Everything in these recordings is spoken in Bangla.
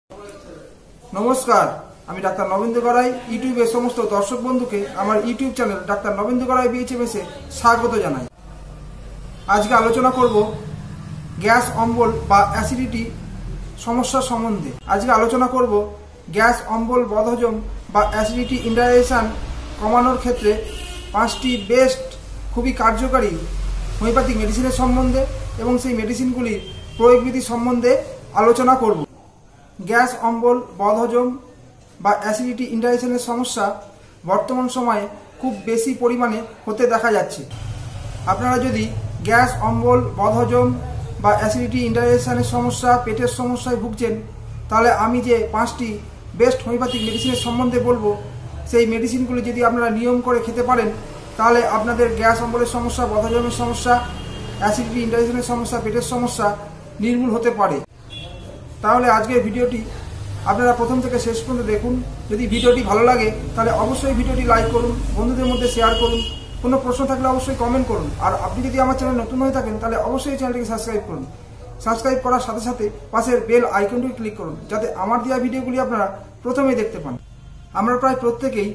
নমস্কার, আমি ডাক্তার নবেন্দু গড়াই। ইউটিউবের সমস্ত দর্শক বন্ধুকে আমার YouTube channel doctor Nabendu Garai বিএইচএমএস-এ স্বাগত জানাই। আজকে আলোচনা করব গ্যাস অম্বল বা অ্যাসিডিটি সমস্যা সম্বন্ধে। আজকে আলোচনা করব গ্যাস অম্বল, বদহজম বা অ্যাসিডিটি ইনডাইজেশন কমানোর ক্ষেত্রে 5টি বেস্ট খুবই কার্যকারী হোমিওপ্যাথিক মেডিসিনের সম্বন্ধে এবং সেই মেডিসিনগুলির প্রয়োগবিধি সম্বন্ধে আলোচনা করব। গ্যাস অম্বল, বদহজম বা অ্যাসিডিটি ইনডাইজেশনের সমস্যা বর্তমান সময়ে খুব বেশি পরিমাণে হতে দেখা যাচ্ছে। আপনারা যদি গ্যাস অম্বল, বদহজম বা অ্যাসিডিটি ইনডাইজেশনের সমস্যা, পেটের সমস্যায় ভুগছেন, তাহলে আমি যে 5টি বেস্ট হোমিওপ্যাথিক মেডিসিনের সম্বন্ধে বলবো, সেই মেডিসিনগুলি যদি আপনারা নিয়ম করে খেতে পারেন, তাহলে আপনাদের গ্যাস অম্বলের সমস্যা, বদহজমের সমস্যা, অ্যাসিডিটি ইনডাইজেশনের সমস্যা, পেটের সমস্যা নির্মূল হতে পারে। তাহলে আজকের ভিডিওটি আপনারা প্রথম থেকে শেষ পর্যন্ত দেখুন। যদি ভিডিওটি ভালো লাগে তাহলে অবশ্যই ভিডিওটি লাইক করুন, বন্ধুদের মধ্যে শেয়ার করুন, কোনো প্রশ্ন থাকলে অবশ্যই কমেন্ট করুন। আর আপনি যদি আমার চ্যানেল নতুন হয়ে থাকেন তাহলে অবশ্যই চ্যানেলটিকে সাবস্ক্রাইব করুন। সাবস্ক্রাইব করার সাথে সাথে পাশের বেল আইকনটি ক্লিক করুন, যাতে আমার দেওয়া ভিডিওগুলি আপনারা প্রথমেই দেখতে পান। আমরা প্রায় প্রত্যেকেই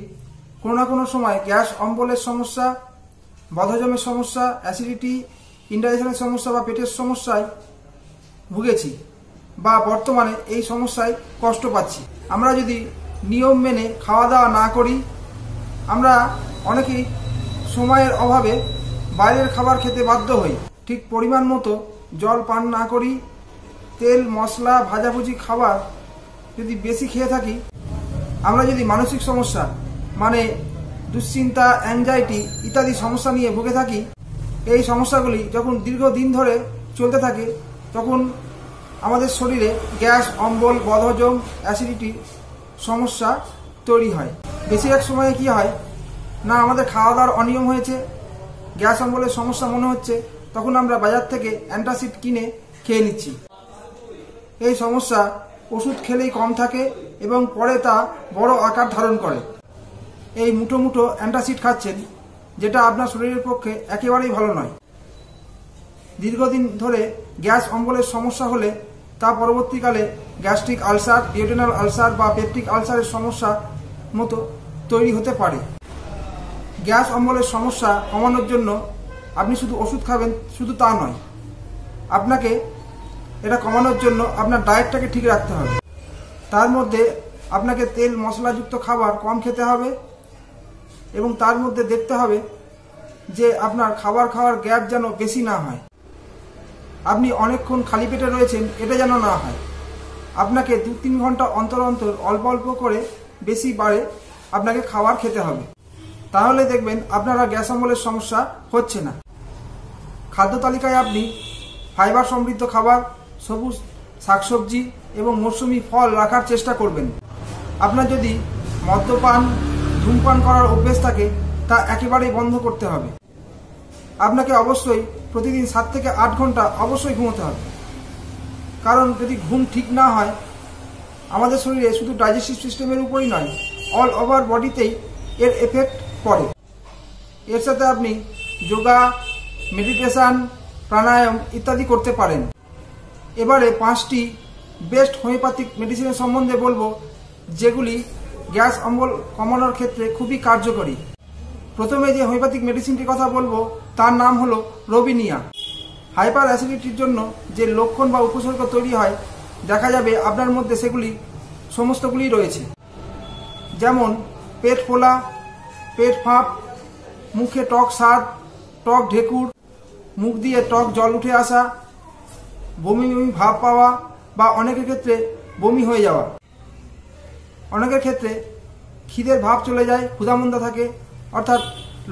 কোনো না কোনো সময় গ্যাস অম্বলের সমস্যা, বদহজমের সমস্যা, অ্যাসিডিটি ইনডাইজেশনের সমস্যা বা পেটের সমস্যায় ভুগেছি বা বর্তমানে এই সমস্যায় কষ্ট পাচ্ছি। আমরা যদি নিয়ম মেনে খাওয়া দাওয়া না করি, আমরা অনেকেই সময়ের অভাবে বাইরের খাবার খেতে বাধ্য হই, ঠিক পরিমাণ মতো জল পান না করি, তেল মশলা ভাজাভুজি খাবার যদি বেশি খেয়ে থাকি, আমরা যদি মানসিক সমস্যা মানে দুশ্চিন্তা, অ্যাংজাইটি ইত্যাদি সমস্যা নিয়ে ভুগে থাকি, এই সমস্যাগুলি যখন দীর্ঘদিন ধরে চলতে থাকে তখন আমাদের শরীরে গ্যাস অম্বল, বদহজম, অ্যাসিডিটি সমস্যা তৈরি হয়। বেশিরভাগ সময়ে কি হয় না, আমাদের খাওয়া দাওয়ার অনিয়ম হয়েছে, গ্যাস অম্বলের সমস্যা মনে হচ্ছে, তখন আমরা বাজার থেকে অ্যান্টাসিড কিনে খেয়ে নিচ্ছি। এই সমস্যা ওষুধ খেলেই কম থাকে এবং পরে তা বড় আকার ধারণ করে। এই মুঠো মুঠো অ্যান্টাসিড খাচ্ছেন, যেটা আপনার শরীরের পক্ষে একেবারেই ভালো নয়। দীর্ঘদিন ধরে গ্যাস অম্বলের সমস্যা হলে তা পরবর্তীকালে গ্যাস্ট্রিক আলসার, ডিওডেনাল আলসার বা পেপটিক আলসারের সমস্যা মতো তৈরি হতে পারে। গ্যাস অম্বলের সমস্যা কমানোর জন্য আপনি শুধু ওষুধ খাবেন শুধু তা নয়, আপনাকে এটা কমানোর জন্য আপনার ডায়েটটাকে ঠিক রাখতে হবে। তার মধ্যে আপনাকে তেল মশলাযুক্ত খাবার কম খেতে হবে এবং তার মধ্যে দেখতে হবে যে আপনার খাবার খাওয়ার গ্যাপ যেন বেশি না হয়। আপনি অনেকক্ষণ খালি পেটে রয়েছেন, এটা যেন না হয়। আপনাকে 2-3 ঘন্টা অন্তর অন্তর অল্প অল্প করে বেশি বারে আপনাকে খাবার খেতে হবে। তাহলে দেখবেন আপনারা গ্যাস অম্বলের সমস্যা হচ্ছে না। খাদ্য তালিকায় আপনি ফাইবার সমৃদ্ধ খাবার, সবুজ শাকসবজি এবং মৌসুমি ফল রাখার চেষ্টা করবেন। আপনার যদি মদ্যপান, ধূমপান করার অভ্যেস থাকে, তা একেবারেই বন্ধ করতে হবে। আপনাকে অবশ্যই প্রতিদিন 7 থেকে 8 ঘন্টা অবশ্যই ঘুমোতে হবে, কারণ যদি ঘুম ঠিক না হয়, আমাদের শরীরে শুধু ডাইজেস্টিভ সিস্টেমের উপরই নয়, অল ওভার বডিতেই এর এফেক্ট পড়ে। এর সাথে আপনি যোগা, মেডিটেশন, প্রাণায়াম ইত্যাদি করতে পারেন। এবারে 5টি বেস্ট হোমিওপ্যাথিক মেডিসিনের সম্বন্ধে বলবো, যেগুলি গ্যাস অম্বল কমানোর ক্ষেত্রে খুবই কার্যকরী। প্রথমে যে হোমিওপ্যাথিক মেডিসিনটির কথা বলবো তার নাম হলো রোবিনিয়া। হাইপার অ্যাসিডিটির জন্য যে লক্ষণ বা উপসর্গ তৈরি হয়, দেখা যাবে আপনার মধ্যে সেগুলি সমস্তগুলি রয়েছে। যেমন পেট ফোলা, পেট ফাঁপ, মুখে টক স্বাদ, টক ঢেকুর, মুখ দিয়ে টক জল উঠে আসা, বমি বমি ভাব পাওয়া বা অনেকের ক্ষেত্রে বমি হয়ে যাওয়া। অনেকের ক্ষেত্রে খিদের ভাব চলে যায়, ক্ষুধামন্দা থাকে, অর্থাৎ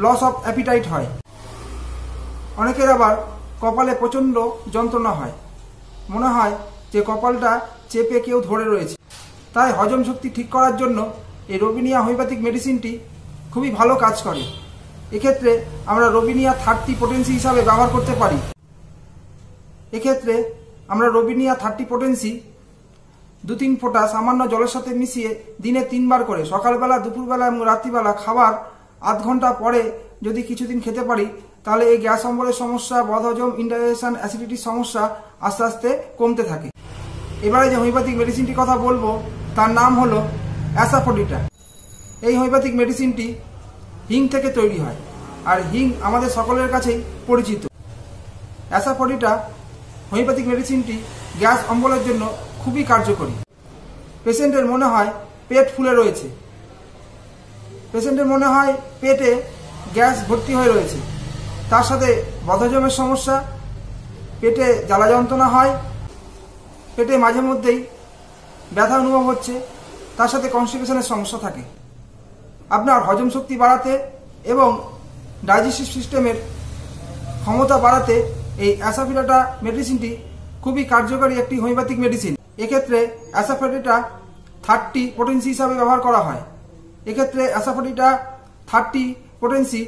লস অফ অ্যাপিটাইট হয়। অনেকের আবার কপালে প্রচণ্ড যন্ত্রণা হয়, মনে হয় যে কপালটা চেপে কেউ ধরে রয়েছে। তাই হজম শক্তি ঠিক করার জন্য এই রোবিনিয়া হোমিওপ্যাথিক মেডিসিনটি খুবই ভালো কাজ করে। এক্ষেত্রে আমরা রোবিনিয়া 30 পোটেন্সি হিসাবে ব্যবহার করতে পারি। এক্ষেত্রে আমরা রোবিনিয়া 30 পোটেন্সি 2-3 ফোঁটা সামান্য জলের সাথে মিশিয়ে দিনে 3 বার করে, সকালবেলা, দুপুরবেলা এবং রাত্রিবেলা খাবার আধ ঘন্টা পরে যদি কিছুদিন খেতে পারি, তাহলে এই গ্যাস অম্বলের সমস্যা, বদহজম, ইনডাইজেশন, অ্যাসিডিটির সমস্যা আস্তে আস্তে কমতে থাকে। এবারে যে হোমিওপ্যাথিক মেডিসিনটির কথা বলবো তার নাম হলো অ্যাসাফোডিটা। এই হোমিওপ্যাথিক মেডিসিনটি হিং থেকে তৈরি হয়, আর হিং আমাদের সকলের কাছেই পরিচিত। অ্যাসাফোডিটা হোমিওপ্যাথিক মেডিসিনটি গ্যাস অম্বলের জন্য খুবই কার্যকরী। পেশেন্টের মনে হয় পেট ফুলে রয়েছে, পেশেন্টের মনে হয় পেটে গ্যাস ভর্তি হয়ে রয়েছে, তার সাথে বদহজমের সমস্যা, পেটে জ্বালা যন্ত্রণা হয়, পেটে মাঝে মধ্যেই ব্যথা অনুভব হচ্ছে, তার সাথে কনস্টিপেশনের সমস্যা থাকে। আপনার হজম শক্তি বাড়াতে এবং ডাইজেস্টিভ সিস্টেমের ক্ষমতা বাড়াতে এই অ্যাসাফোডিটা মেডিসিনটি খুবই কার্যকরী একটি হোমিওপ্যাথিক মেডিসিন। এক্ষেত্রে অ্যাসাফোডিটা 30 পোটেন্সি হিসাবে ব্যবহার করা হয়। এক্ষেত্রে অ্যাসাফোডিটা 30 পোটেন্সি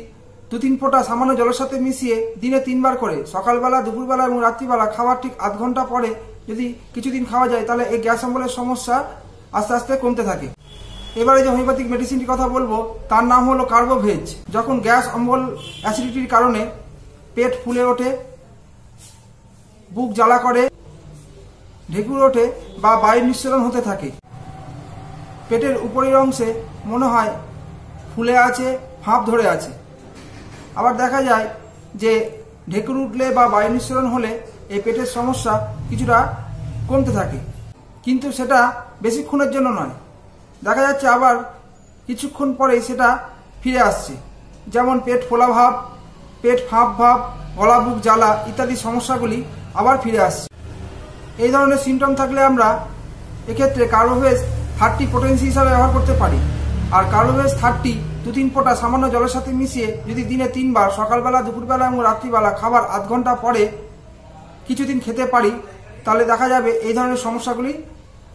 2-3 ফোঁটা সামান্য জলের সাথে মিশিয়ে দিনে 3 বার করে সকালবেলা, দুপুরবেলা এবং রাত্রিবেলা খাওয়ার ঠিক আধ ঘন্টা পরে যদি কিছুদিন খাওয়া যায় তাহলে এই গ্যাস অম্বলের সমস্যা আস্তে আস্তে কমতে থাকে। এবারে যে হোমিওপ্যাথিক মেডিসিনটির কথা বলবো তার নাম হলো কার্বোভেজ। যখন গ্যাস অম্বল অ্যাসিডিটির কারণে পেট ফুলে ওঠে, বুক জ্বালা করে, ঢেকুর ওঠে বা বায়ু নিঃসরণ হতে থাকে, পেটের উপরের অংশে মনে হয় ফুলে আছে, ফাঁপ ধরে আছে, আবার দেখা যায় যে ঢেকুর উঠলে বা বায়ু নিঃসরণ হলে এই পেটের সমস্যা কিছুটা কমতে থাকে, কিন্তু সেটা বেশিক্ষণের জন্য নয়। দেখা যাচ্ছে আবার কিছুক্ষণ পরেই সেটা ফিরে আসছে, যেমন পেট ফোলা ভাব, পেট ফাঁপ ভাব, গলা বুক জ্বালা ইত্যাদি সমস্যাগুলি আবার ফিরে আসছে। এই ধরনের সিমটম থাকলে আমরা এক্ষেত্রে কার্বোভেজ 30 পোটেন্সি হিসাবে ব্যবহার করতে পারি। আর কার্বোভেজ 30 2-3 ফোঁটা সামান্য জলের সাথে মিশিয়ে যদি দিনে 3 বার সকালবেলা, দুপুরবেলা এবং রাত্রিবেলা খাবার আধ ঘন্টা পরে কিছুদিন খেতে পারি, তাহলে দেখা যাবে এই ধরনের সমস্যাগুলি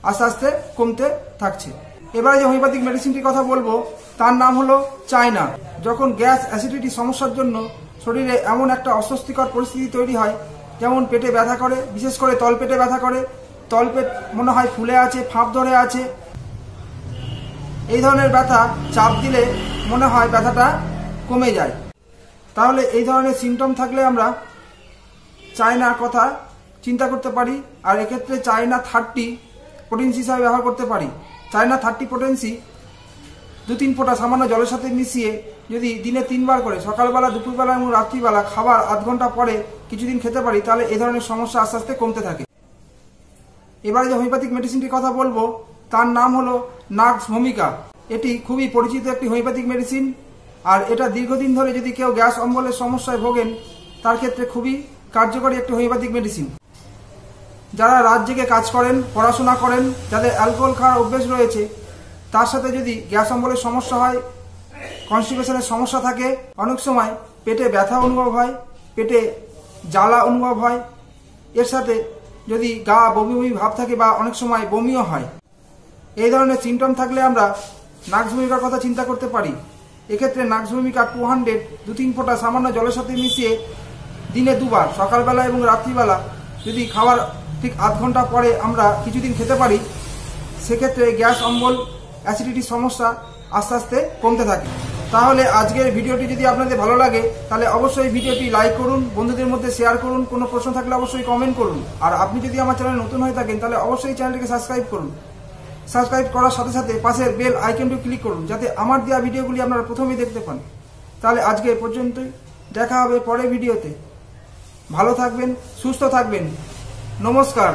আস্তে আস্তে কমতে থাকছে। এবারে যে হোমিওপ্যাথিক মেডিসিনটির কথা বলবো তার নাম হলো চায়না। যখন গ্যাস অ্যাসিডিটি সমস্যার জন্য শরীরে এমন একটা অস্বস্তিকর পরিস্থিতি তৈরি হয়, যেমন পেটে ব্যথা করে, বিশেষ করে তলপেটে ব্যথা করে, তলপেট মনে হয় ফুলে আছে, ফাঁপ ধরে আছে, এই ধরনের ব্যথা চাপ দিলে মনে হয় ব্যথাটা কমে যায়, তাহলে এই ধরনের সিমটম থাকলে আমরা চায়নার কথা চিন্তা করতে পারি। আর এক্ষেত্রে চায়না 30 পোটেন্সি হিসাবে ব্যবহার করতে পারি। চায়না 30 পোটেন্সি 2-3 ফোঁটা সামান্য জলের সাথে মিশিয়ে যদি দিনে 3 বার করে সকালবেলা, দুপুরবেলা এবং রাত্রিবেলা খাবার আধ ঘন্টা পরে কিছুদিন খেতে পারি, তাহলে এই ধরনের সমস্যা আস্তে আস্তে কমতে থাকে। এবারে যে হোমিওপ্যাথিক মেডিসিনটির কথা বলবো তার নাম হলো নাক্স ভূমিকা। এটি খুবই পরিচিত একটি হোমিওপ্যাথিক মেডিসিন, আর এটা দীর্ঘদিন ধরে যদি কেউ গ্যাস অম্বলের সমস্যায় ভোগেন তার ক্ষেত্রে খুবই কার্যকরী একটি হোমিওপ্যাথিক মেডিসিন। যারা রাত জেগে কাজ করেন, পড়াশোনা করেন, যাদের অ্যালকোহল খাওয়ার অভ্যেস রয়েছে, তার সাথে যদি গ্যাস অম্বলের সমস্যা হয়, কনস্টিপেশনের সমস্যা থাকে, অনেক সময় পেটে ব্যথা অনুভব হয়, পেটে জ্বালা অনুভব হয়, এর সাথে যদি গা বমি বমি ভাব থাকে বা অনেক সময় বমিও হয়, এই ধরনের সিমটম থাকলে আমরা নাক্স ভূমিকার কথা চিন্তা করতে পারি। এক্ষেত্রে নাক্স ভূমিকা 200 2-3 ফোঁটা সামান্য জলের সাথে মিশিয়ে দিনে 2 বার সকালবেলা এবং রাত্রিবেলা যদি খাওয়ার ঠিক আধ ঘন্টা পরে আমরা কিছুদিন খেতে পারি, সেক্ষেত্রে গ্যাস অম্বল অ্যাসিডিটির সমস্যা আস্তে আস্তে কমতে থাকে। তাহলে আজকের ভিডিওটি যদি আপনাদের ভালো লাগে তাহলে অবশ্যই ভিডিওটি লাইক করুন, বন্ধুদের মধ্যে শেয়ার করুন, কোনো প্রশ্ন থাকলে অবশ্যই কমেন্ট করুন। আর আপনি যদি আমার চ্যানেল নতুন হয়ে থাকেন তাহলে অবশ্যই চ্যানেলটিকে সাবস্ক্রাইব করুন। সাবস্ক্রাইব করার সাথে সাথে পাশের বেল আইকনটি ক্লিক করুন, যাতে আমার দেওয়া ভিডিওগুলি আপনারা প্রথমেই দেখতে পান। তাহলে আজকে পর্যন্তই, দেখা হবে পরের ভিডিওতে। ভালো থাকবেন, সুস্থ থাকবেন, নমস্কার।